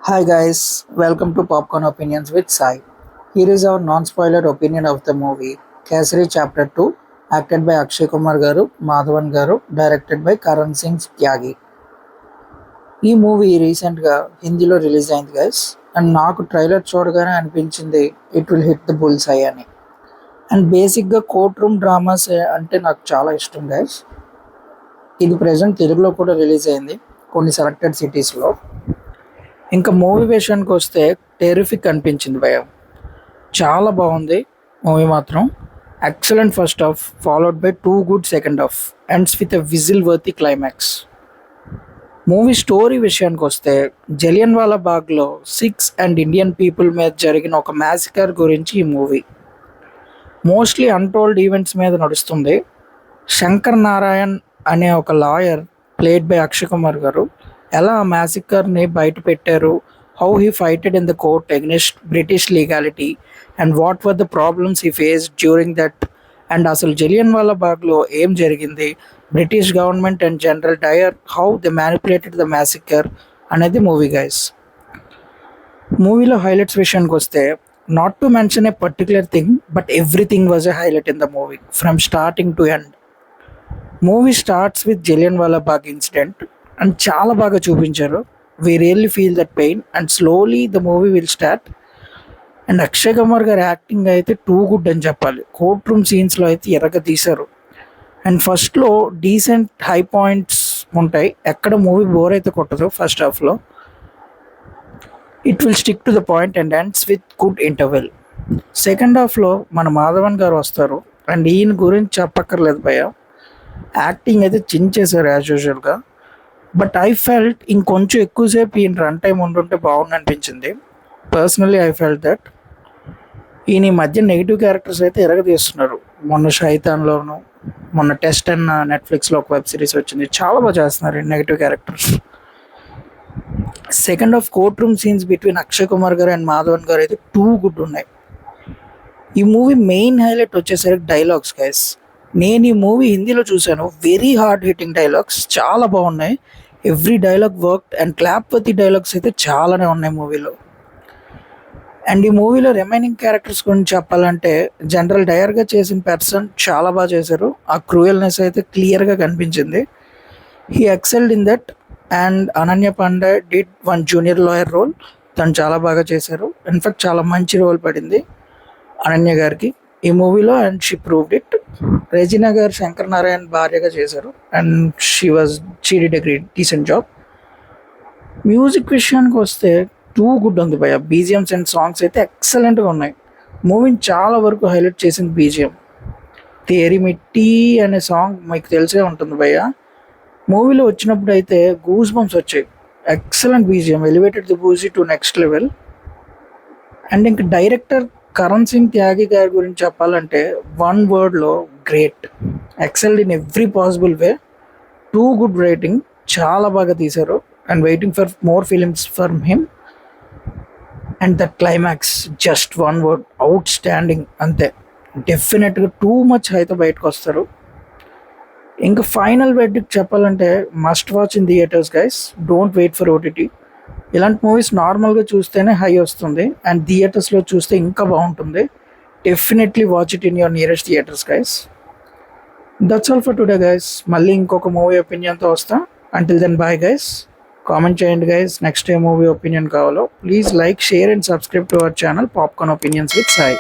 Hi guys, welcome to Popcorn Opinions with Sai. Here is our non-spoiler opinion of the movie Kesari Chapter 2, acted by Akshay Kumar Garu, Madhavan Garu, directed by Karan Singh Tyagi. ఈ movie రీసెంట్గా హిందీలో release అయింది guys and నాకు trailer చూడగానే అనిపించింది it will hit the bulls I అని. And బేసిక్గా court room dramas అంటే నాకు చాలా ఇష్టం గైస్. ఇది ప్రజెంట్ తెలుగులో కూడా రిలీజ్ అయింది కొన్ని సెలెక్టెడ్ సిటీస్లో. ఇంకా మూవీ విషయానికి వస్తే టెరిఫిక్ అనిపించింది భయ. చాలా బాగుంది మూవీ మాత్రం. Excellent first half followed by too good second half ends with a whistle worthy climax. Movie story విషయానికి వస్తే జలియన్ వాలా బాగ్లో సిక్స్ అండ్ ఇండియన్ పీపుల్ మీద జరిగిన ఒక మ్యాసికర్ గురించి ఈ మూవీ మోస్ట్లీ అన్టోల్డ్ ఈవెంట్స్ మీద నడుస్తుంది. శంకర్ నారాయణ్ అనే ఒక lawyer played by Akshay Kumar garu ఎలా ఆ మ్యాసికర్ని బయట పెట్టారు, how he fighted in the court against British legality and what were the problems he face during that, and అసలు జలియన్ వాలా బాగ్లో ఏం జరిగింది, British government and general Dyer how they manipulated the massacre అనేది మూవీ గైస్. మూవీలో highlights విషయానికి వస్తే not to mention a particular thing but everything was a highlight in the movie from starting to end. Movie starts with Jallianwala Bagh incident and చాలా బాగా చూపించారు. We really feel that pain and slowly the movie will start. And Akshay Kumar గారి acting అయితే too good అని చెప్పాలి. Court room సీన్స్లో అయితే ఎర్రగా తీశారు. అండ్ ఫస్ట్లో డీసెంట్ హై పాయింట్స్ ఉంటాయి, ఎక్కడ మూవీ బోర్ అయితే కొట్టదు. ఫస్ట్ హాఫ్లో it will stick to the point and ends with good interval. Second హాఫ్లో మన మాధవన్ గారు వస్తారు అండ్ ఈయన గురించి చెప్పక్కర్లేదు భయ. యాక్టింగ్ అయితే చించేశారు యాజ్ యూజువల్గా. బట్ ఐ ఫెల్ట్ ఇంకొంచెం ఎక్కువసేపు ఈయన రన్ టైం ఉండుంటే బాగుంది అనిపించింది. Personally I felt that. ఈయన ఈ మధ్య నెగిటివ్ క్యారెక్టర్స్ అయితే ఎరగదీస్తున్నారు. మొన్న షైతాన్లోను, మొన్న టెస్ట్ అన్న నెట్ఫ్లిక్స్లో ఒక వెబ్ సిరీస్ వచ్చింది, చాలా బాగా చేస్తున్నారు ఈ negative characters. Second of court room scenes between Akshay Kumar గారు అండ్ మాధవన్ గారు అయితే టూ గుడ్ ఉన్నాయి. ఈ మూవీ మెయిన్ హైలైట్ వచ్చేసరికి డైలాగ్స్ గైస్. నేను ఈ మూవీ హిందీలో చూశాను, వెరీ హార్డ్ హిట్టింగ్ డైలాగ్స్, చాలా బాగున్నాయి. Every dialogue work and clap worthy dialogues అయితే చాలానే ఉన్నాయి మూవీలో. అండ్ ఈ మూవీలో రిమైనింగ్ క్యారెక్టర్స్ గురించి చెప్పాలంటే జనరల్ డయర్గా చేసిన పర్సన్ చాలా బాగా చేశారు. ఆ క్రూయల్నెస్ అయితే క్లియర్గా కనిపించింది. He excelled in that. And Ananya Panday did one junior lawyer role, తను చాలా బాగా చేశారు. ఇన్ఫాక్ట్ చాలా మంచి రోల్ పడింది అనన్య గారికి ఈ మూవీలో and she proved it. Regina గారు శంకర్ నారాయణ్ భార్యగా చేశారు and she did a great decent job. Music విషయానికి వస్తే టూ గుడ్ ఉంది భయ. బీజిఎమ్స్ అండ్ సాంగ్స్ అయితే ఎక్సలెంట్గా ఉన్నాయి. మూవీని చాలా వరకు హైలైట్ చేసింది బీజిఎం. తేరి మిట్టి అనే సాంగ్ మీకు తెలిసే ఉంటుంది భయ్య. మూవీలో వచ్చినప్పుడు అయితే గూస్ బంప్స్ వచ్చాయి. Excellent BGM, elevated the movie to next level. And ఇంకా డైరెక్టర్ కరణ్ సింగ్ త్యాగి గారి గురించి చెప్పాలంటే వన్ వర్డ్లో great. Excelled in every possible way. Too good writing, చాలా బాగా తీశారు. And waiting for more films for him. And the climax just one word, outstanding అంతే. డెఫినెట్గా టూ మచ్ అయితే బయటకు వస్తారు. ఇంకా ఫైనల్ వెడ్కి చెప్పాలంటే must watch in theatres guys, don't wait for OTT. ఇలాంటి మూవీస్ నార్మల్గా చూస్తేనే హై వస్తుంది అండ్ థియేటర్స్లో చూస్తే ఇంకా బాగుంటుంది. Definitely watch it in your nearest theatres guys. That's all for today guys. మళ్ళీ ఇంకొక మూవీ ఒపీనియన్తో వస్తా. Until then bye guys. Comment చేయండి గైస్, నెక్స్ట్ ఏ మూవీ ఒపీనియన్ కావాలో. Please like, share and subscribe to our channel Popcorn Opinions with Sai.